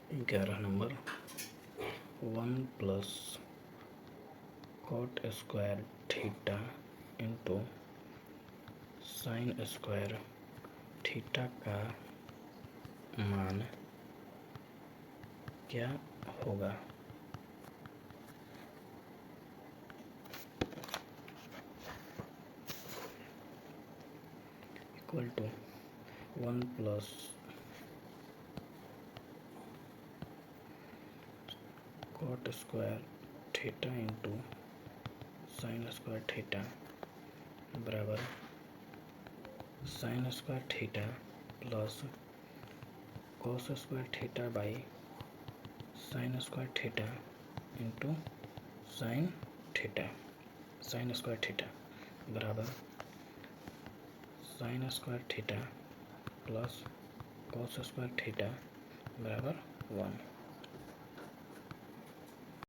11 number 1 + cot square theta into sine square theta का मान क्या होगा। Equal to 1 + cot square theta into sine square theta बराबर sine square theta plus cos square theta by sine square theta into sine square theta बराबर sine square theta plus cos square theta बराबर 1।